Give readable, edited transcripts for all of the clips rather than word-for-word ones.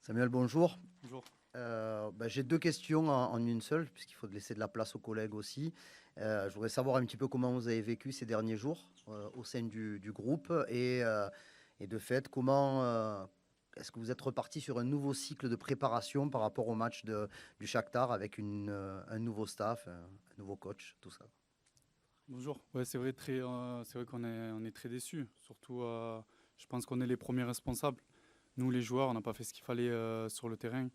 Samuel, bonjour. Bonjour. J'ai deux questions en une seule, puisqu'il faut laisser de la place aux collègues aussi. Je voudrais savoir un petit peu comment vous avez vécu ces derniers jours au sein du groupe et de fait, comment est-ce que vous êtes reparti sur un nouveau cycle de préparation par rapport au match du Shakhtar avec un nouveau staff, un nouveau coach, tout ça. Bonjour. Ouais, c'est vrai qu'on est très déçus. Surtout, je pense qu'on est les premiers responsables. Nous, les joueurs, on n'a pas fait ce qu'il fallait sur le terrain.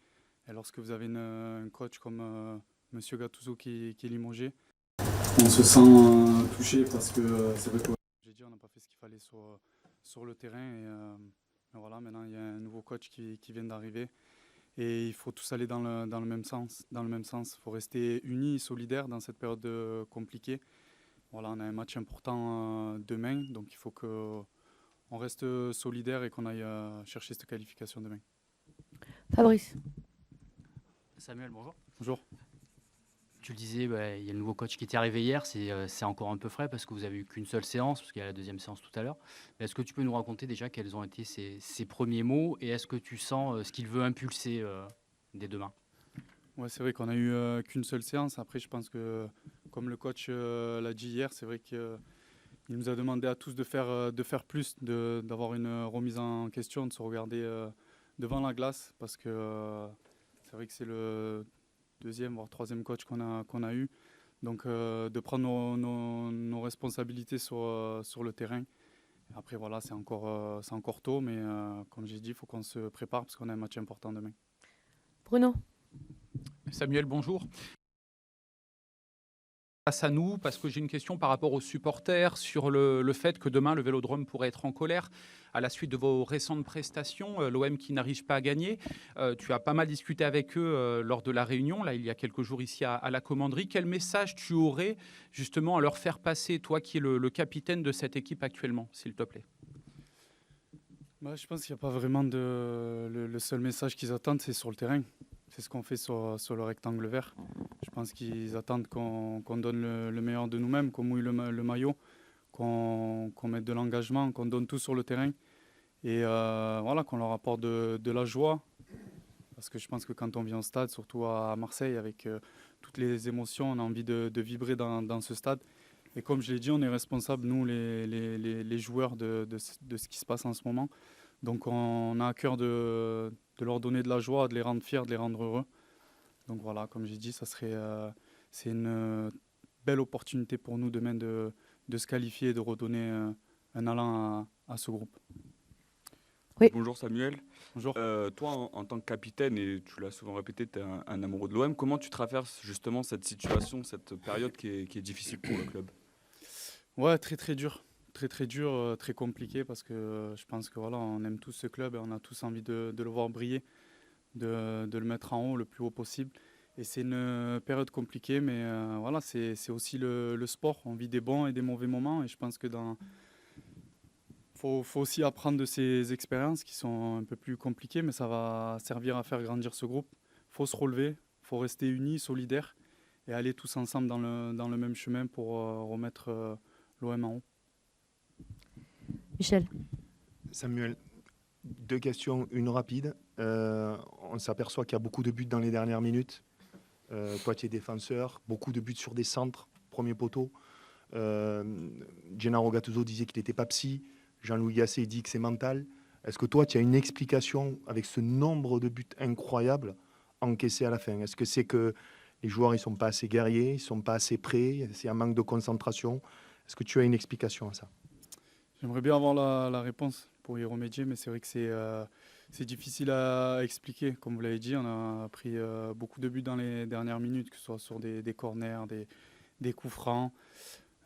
Et lorsque vous avez un coach comme Monsieur Gattuso qui est limogé, on se sent touché parce que c'est vrai que j'ai dit on n'a pas fait ce qu'il fallait sur le terrain. Et voilà, maintenant il y a un nouveau coach qui vient d'arriver. Et il faut tous aller dans le même sens. Dans le même sens. Il faut rester unis, solidaires dans cette période compliquée. Voilà, on a un match important demain, donc il faut qu'on reste solidaire et qu'on aille chercher cette qualification demain. Fabrice. Samuel, bonjour. Bonjour. Tu le disais, il y a le nouveau coach qui était arrivé hier. C'est encore un peu frais parce que vous avez eu qu'une seule séance, parce qu'il y a la deuxième séance tout à l'heure. Mais est-ce que tu peux nous raconter déjà quels ont été ses premiers mots et est-ce que tu sens ce qu'il veut impulser dès demain? Ouais, c'est vrai qu'on a eu qu'une seule séance. Après, je pense que, comme le coach l'a dit hier, c'est vrai qu'il nous a demandé à tous de faire plus, d'avoir une remise en question, de se regarder devant la glace, parce que c'est vrai que c'est le deuxième, voire troisième coach qu'on a eu. Donc, de prendre nos responsabilités sur le terrain. Après, voilà, c'est encore tôt, mais comme j'ai dit, il faut qu'on se prépare parce qu'on a un match important demain. Bruno. Samuel, bonjour. Face à nous, parce que j'ai une question par rapport aux supporters sur le fait que demain le Vélodrome pourrait être en colère à la suite de vos récentes prestations, l'OM qui n'arrive pas à gagner. Tu as pas mal discuté avec eux lors de la réunion, là il y a quelques jours ici à la commanderie. Quel message tu aurais justement à leur faire passer, toi qui es le capitaine de cette équipe actuellement, s'il te plaît? Je pense qu'il n'y a pas vraiment le seul message qu'ils attendent, c'est sur le terrain. C'est ce qu'on fait sur le rectangle vert. Je pense qu'ils attendent qu'on donne le meilleur de nous-mêmes, qu'on mouille le maillot, qu'on mette de l'engagement, qu'on donne tout sur le terrain. Et voilà, qu'on leur apporte de la joie. Parce que je pense que quand on vient au stade, surtout à Marseille, avec toutes les émotions, on a envie de vibrer dans ce stade. Et comme je l'ai dit, on est responsable, nous, les joueurs, de ce qui se passe en ce moment. Donc on a à cœur de leur donner de la joie, de les rendre fiers, de les rendre heureux. Donc voilà, comme j'ai dit, c'est une belle opportunité pour nous demain de se qualifier et de redonner un allant à ce groupe. Oui. Bonjour Samuel. Bonjour. Toi, en tant que capitaine, et tu l'as souvent répété, tu es un amoureux de l'OM, comment tu traverses justement cette situation, cette période qui est difficile pour le club? Ouais, très très dur. Très dur, très compliqué parce que je pense que voilà, on aime tous ce club et on a tous envie de le voir briller, de le mettre en haut le plus haut possible. Et c'est une période compliquée, mais voilà, c'est aussi le sport. On vit des bons et des mauvais moments et je pense que faut aussi apprendre de ces expériences qui sont un peu plus compliquées, mais ça va servir à faire grandir ce groupe. Faut se relever, faut rester unis, solidaires et aller tous ensemble dans le même chemin pour remettre l'OM en haut. Michel. Samuel, deux questions, une rapide. On s'aperçoit qu'il y a beaucoup de buts dans les dernières minutes. Toi, tu es défenseur, beaucoup de buts sur des centres, premier poteau. Gennaro Gattuso disait qu'il n'était pas psy. Jean-Louis Gasset dit que c'est mental. Est-ce que toi, tu as une explication avec ce nombre de buts incroyables encaissés à la fin? Est-ce que c'est que les joueurs ne sont pas assez guerriers, ils ne sont pas assez prêts, c'est un manque de concentration? Est-ce que tu as une explication à ça? J'aimerais bien avoir la réponse pour y remédier, mais c'est vrai que c'est difficile à expliquer. Comme vous l'avez dit, on a pris beaucoup de buts dans les dernières minutes, que ce soit sur des corners, des coups francs.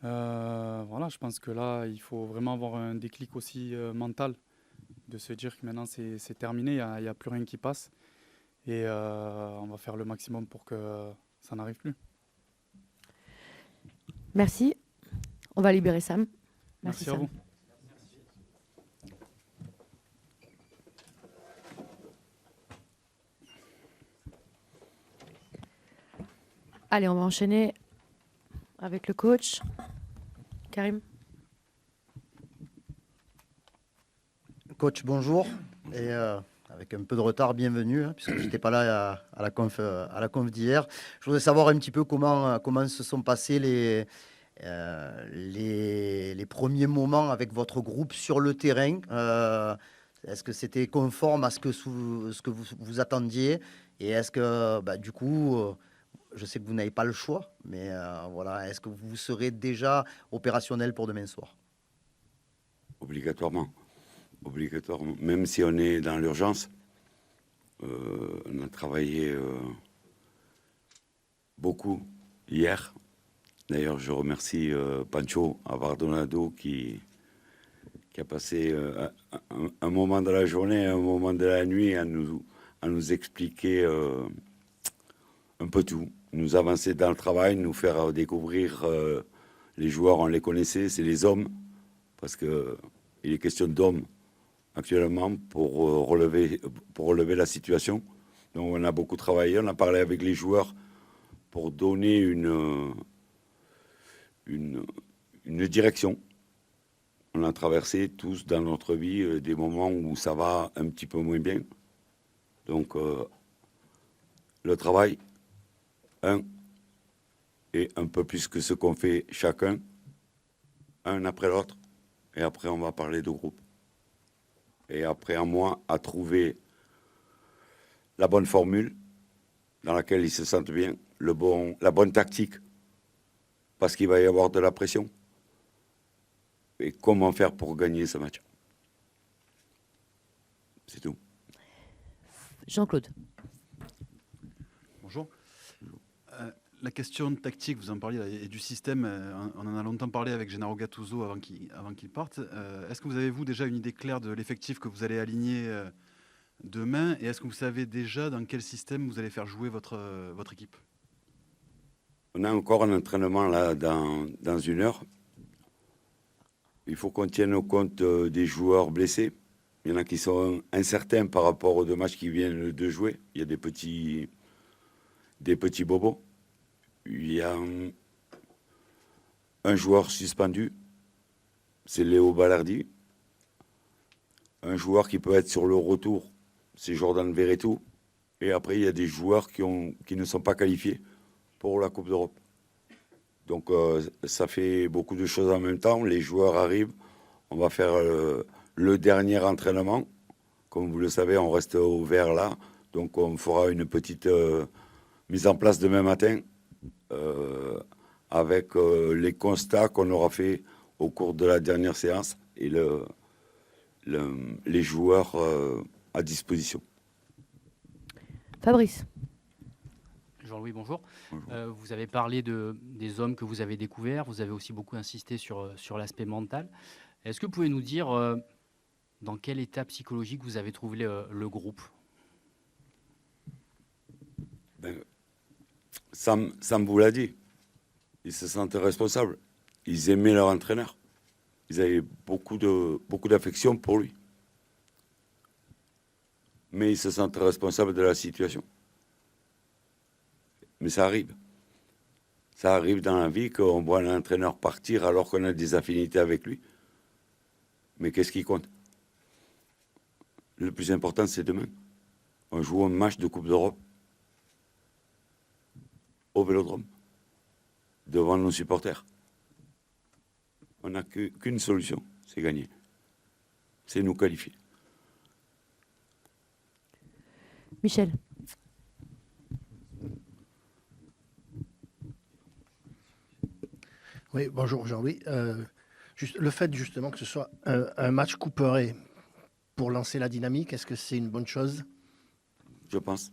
Voilà, je pense que là, il faut vraiment avoir un déclic aussi mental, de se dire que maintenant c'est terminé, il n'y a plus rien qui passe. Et on va faire le maximum pour que ça n'arrive plus. Merci. On va libérer Sam. Merci à Sam. vous. Allez, on va enchaîner avec le coach. Karim. Coach, bonjour. Et avec un peu de retard, bienvenue, hein, puisque je n'étais pas là à la conf d'hier. Je voudrais savoir un petit peu comment se sont passés les premiers moments avec votre groupe sur le terrain. Est-ce que c'était conforme à ce que vous attendiez? Et est-ce que, du coup, je sais que vous n'avez pas le choix, mais voilà, est-ce que vous serez déjà opérationnel pour demain soir? Obligatoirement. Obligatoirement. Même si on est dans l'urgence, on a travaillé beaucoup hier. D'ailleurs, je remercie Pancho Avardonado qui a passé un moment de la journée, un moment de la nuit à nous expliquer un peu tout, nous avancer dans le travail, nous faire découvrir les joueurs, on les connaissait, c'est les hommes, parce qu'il est question d'hommes actuellement pour relever la situation. Donc on a beaucoup travaillé, on a parlé avec les joueurs pour donner une direction. On a traversé tous dans notre vie des moments où ça va un petit peu moins bien. Donc le travail, et un peu plus que ce qu'on fait chacun, un après l'autre, et après on va parler de groupe. Et après à moi à trouver la bonne formule dans laquelle ils se sentent bien, la bonne tactique, parce qu'il va y avoir de la pression. Et comment faire pour gagner ce match. C'est tout. Jean-Claude. Bonjour. La question tactique, vous en parliez, là, et du système, on en a longtemps parlé avec Gennaro Gattuso avant qu'il parte. Est-ce que vous avez, vous, déjà une idée claire de l'effectif que vous allez aligner demain? Et est-ce que vous savez déjà dans quel système vous allez faire jouer votre équipe? On a encore un entraînement là dans une heure. Il faut qu'on tienne compte des joueurs blessés. Il y en a qui sont incertains par rapport aux 2 matchs qui viennent de jouer. Il y a des petits bobos. Il y a un joueur suspendu, c'est Léo Ballardi. Un joueur qui peut être sur le retour, c'est Jordan Verretou. Et après, il y a des joueurs qui ne sont pas qualifiés pour la Coupe d'Europe. Donc, ça fait beaucoup de choses en même temps. Les joueurs arrivent. On va faire le dernier entraînement. Comme vous le savez, on reste ouvert là. Donc, on fera une petite mise en place demain matin avec les constats qu'on aura fait au cours de la dernière séance et les joueurs à disposition. Fabrice. Jean-Louis, bonjour. Vous avez parlé des hommes que vous avez découverts. Vous avez aussi beaucoup insisté sur l'aspect mental. Est-ce que vous pouvez nous dire dans quel état psychologique vous avez trouvé le groupe? Sam vous l'a dit. Ils se sentaient responsables. Ils aimaient leur entraîneur. Ils avaient beaucoup d'affection pour lui. Mais ils se sentent responsables de la situation. Mais ça arrive. Ça arrive dans la vie qu'on voit un entraîneur partir alors qu'on a des affinités avec lui. Mais qu'est-ce qui compte? Le plus important, c'est demain. On joue un match de Coupe d'Europe au Vélodrome, devant nos supporters. On n'a qu'une solution, c'est gagner. C'est nous qualifier. Michel. Oui, bonjour Jean-Louis. Le fait justement que ce soit un match couperé pour lancer la dynamique, est-ce que c'est une bonne chose? Je pense.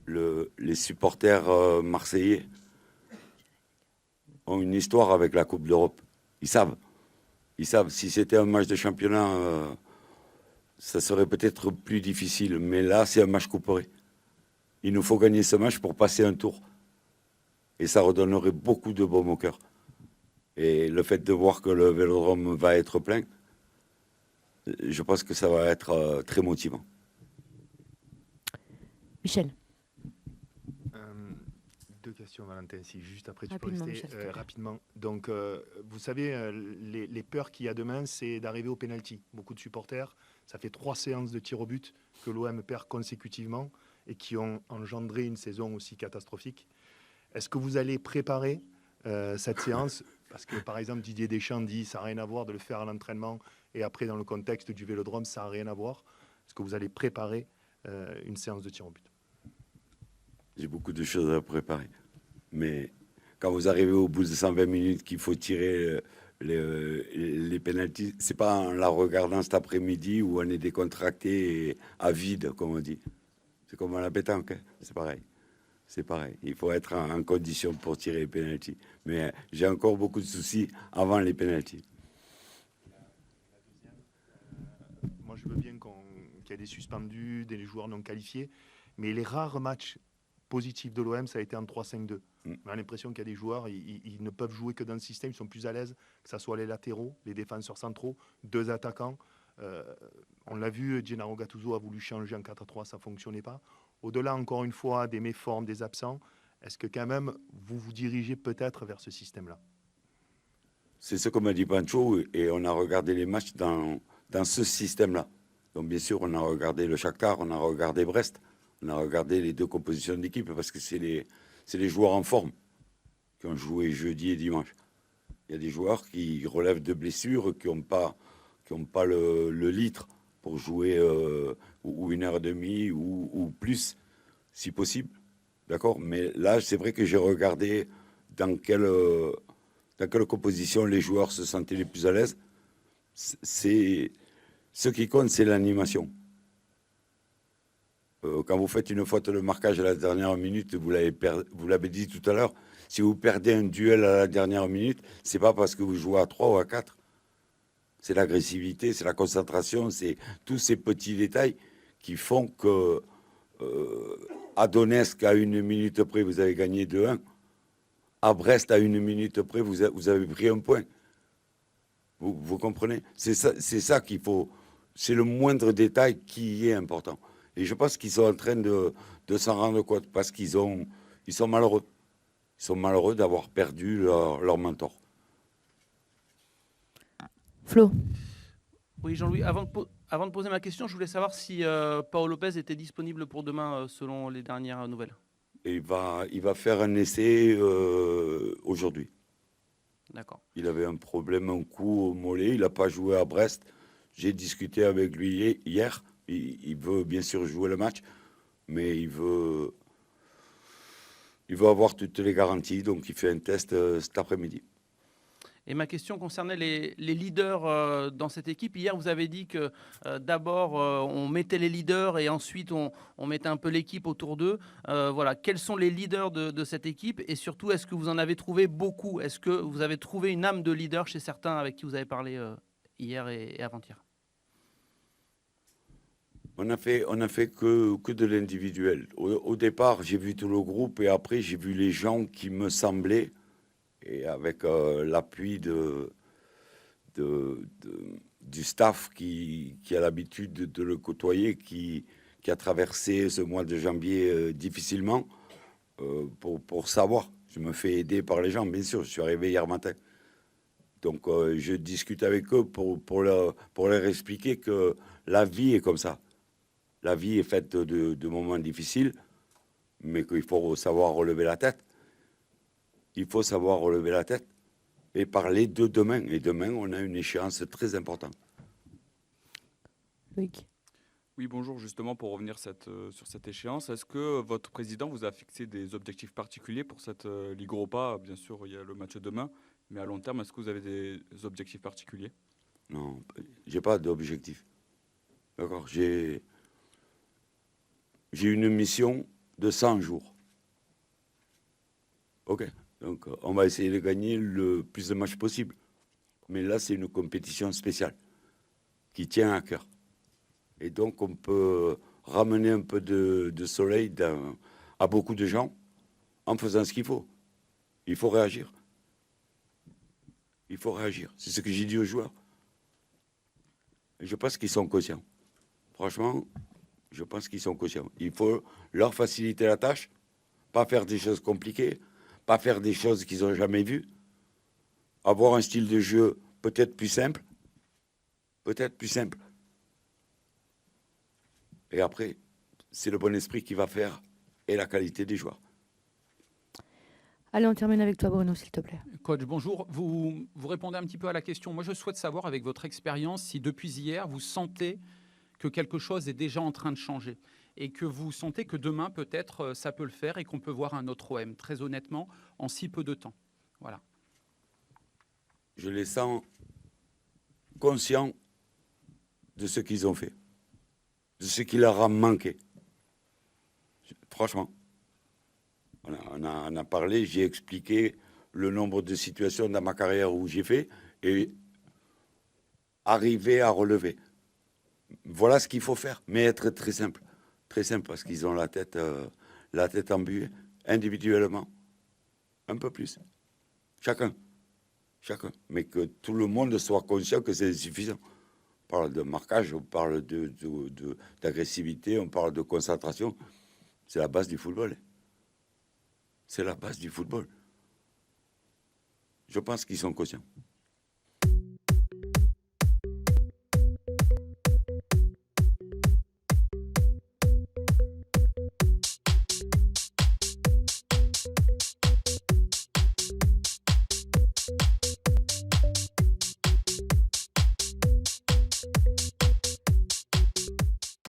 Les supporters marseillais ont une histoire avec la Coupe d'Europe. Ils savent. Si c'était un match de championnat, ça serait peut-être plus difficile. Mais là, c'est un match couperé. Il nous faut gagner ce match pour passer un tour. Et ça redonnerait beaucoup de baume au cœur. Et le fait de voir que le Vélodrome va être plein, je pense que ça va être très motivant. Michel. 2 questions, Valentin, si juste après tu Rapidement, peux rester Michel. rapidement. Donc, vous savez, les peurs qu'il y a demain, c'est d'arriver au pénalty. Beaucoup de supporters, Ça fait 3 séances de tir au but que l'OM perd consécutivement et qui ont engendré une saison aussi catastrophique. Est-ce que vous allez préparer cette séance? Parce que, par exemple, Didier Deschamps dit ça n'a rien à voir de le faire à l'entraînement et après, dans le contexte du Vélodrome, ça n'a rien à voir. Est-ce que vous allez préparer une séance de tir au but? J'ai beaucoup de choses à préparer. Mais quand vous arrivez au bout de 120 minutes qu'il faut tirer les pénaltys, c'est pas en la regardant cet après-midi où on est décontracté et à vide, comme on dit. C'est comme à la pétanque, hein. C'est pareil. C'est pareil. Il faut être en condition pour tirer les pénaltys. Mais j'ai encore beaucoup de soucis avant les pénaltys. Moi, je veux bien qu'il y ait des suspendus, des joueurs non qualifiés, mais les rares matchs positifs de l'OM, ça a été en 3-5-2. On a l'impression qu'il y a des joueurs, ils ne peuvent jouer que dans le système, ils sont plus à l'aise, que ce soit les latéraux, les défenseurs centraux, 2 attaquants. On l'a vu, Gennaro Gattuso a voulu changer en 4-3, ça ne fonctionnait pas. Au-delà, encore une fois, des méformes, des absents, est-ce que quand même, vous vous dirigez peut-être vers ce système-là? C'est ce que m'a dit Pancho, et on a regardé les matchs dans ce système-là. Donc bien sûr, on a regardé le Shakhtar, on a regardé Brest, on a regardé les 2 compositions d'équipe, parce que c'est les joueurs en forme qui ont joué jeudi et dimanche. Il y a des joueurs qui relèvent de blessures, qui n'ont pas le litre pour jouer ou 1h30 ou plus, si possible. D'accord? Mais là, c'est vrai que j'ai regardé dans quelle composition les joueurs se sentaient les plus à l'aise. Ce qui compte, c'est l'animation. Quand vous faites une faute de marquage à la dernière minute, vous l'avez dit tout à l'heure, si vous perdez un duel à la dernière minute, c'est pas parce que vous jouez à 3 ou à 4. C'est l'agressivité, c'est la concentration, c'est tous ces petits détails qui font que à Donetsk, à 1 minute près, vous avez gagné 2-1. À Brest, à 1 minute près, vous avez pris 1 point. Vous comprenez? C'est ça qu'il faut. C'est le moindre détail qui est important. Et je pense qu'ils sont en train de s'en rendre compte parce ils sont malheureux. Ils sont malheureux d'avoir perdu leur mentor. Flo. Oui, Jean-Louis, avant de poser ma question, je voulais savoir si Paolo Lopez était disponible pour demain, selon les dernières nouvelles. Et il va faire un essai aujourd'hui. D'accord. Il avait un problème, un coup au mollet. Il n'a pas joué à Brest. J'ai discuté avec lui hier. Il veut bien sûr jouer le match, mais il veut avoir toutes les garanties. Donc, il fait un test cet après-midi. Et ma question concernait les leaders dans cette équipe. Hier, vous avez dit que d'abord, on mettait les leaders et ensuite, on mettait un peu l'équipe autour d'eux. Voilà. Quels sont les leaders de cette équipe? Et surtout, est-ce que vous en avez trouvé beaucoup? Est-ce que vous avez trouvé une âme de leader chez certains avec qui vous avez parlé hier et avant-hier? On a fait que de l'individuel. Au départ, j'ai vu tout le groupe et après, j'ai vu les gens qui me semblaient, et avec l'appui du staff qui a l'habitude de le côtoyer, qui a traversé ce mois de janvier difficilement, pour savoir. Je me fais aider par les gens, bien sûr. Je suis arrivé hier matin. Donc, je discute avec eux pour leur expliquer que la vie est comme ça. La vie est faite de moments difficiles, mais qu'il faut savoir relever la tête. Il faut savoir relever la tête et parler de demain. Et demain, on a une échéance très importante. Loïc. Oui, bonjour. Justement, pour revenir sur cette échéance, est-ce que votre président vous a fixé des objectifs particuliers pour cette Ligue Europa? Bien sûr, il y a le match demain, mais à long terme, est-ce que vous avez des objectifs particuliers? Non, j'ai pas d'objectif. D'accord, j'ai une mission de 100 jours. OK. Donc, on va essayer de gagner le plus de matchs possible. Mais là, c'est une compétition spéciale qui tient à cœur. Et donc, on peut ramener un peu de soleil à beaucoup de gens en faisant ce qu'il faut. Il faut réagir. Il faut réagir. C'est ce que j'ai dit aux joueurs. Et je pense qu'ils sont conscients. Franchement, je pense qu'ils sont conscients. Il faut leur faciliter la tâche, pas faire des choses compliquées, pas faire des choses qu'ils n'ont jamais vues, avoir un style de jeu peut-être plus simple, Et après, c'est le bon esprit qui va faire et la qualité des joueurs. Allez, on termine avec toi, Bruno, s'il te plaît. Coach, bonjour. Vous répondez un petit peu à la question. Moi, je souhaite savoir, avec votre expérience, si depuis hier, vous sentez que quelque chose est déjà en train de changer et que vous sentez que demain, peut-être, ça peut le faire et qu'on peut voir un autre OM, très honnêtement, en si peu de temps. Voilà. Je les sens conscients de ce qu'ils ont fait, de ce qui leur a manqué. Franchement, on a parlé, j'ai expliqué le nombre de situations dans ma carrière où j'ai fait et arriver à relever. Voilà ce qu'il faut faire, mais être très simple parce qu'ils ont la tête embuée, individuellement, un peu plus, chacun, mais que tout le monde soit conscient que c'est insuffisant. On parle de marquage, on parle d'agressivité, on parle de concentration, c'est la base du football. C'est la base du football. Je pense qu'ils sont conscients.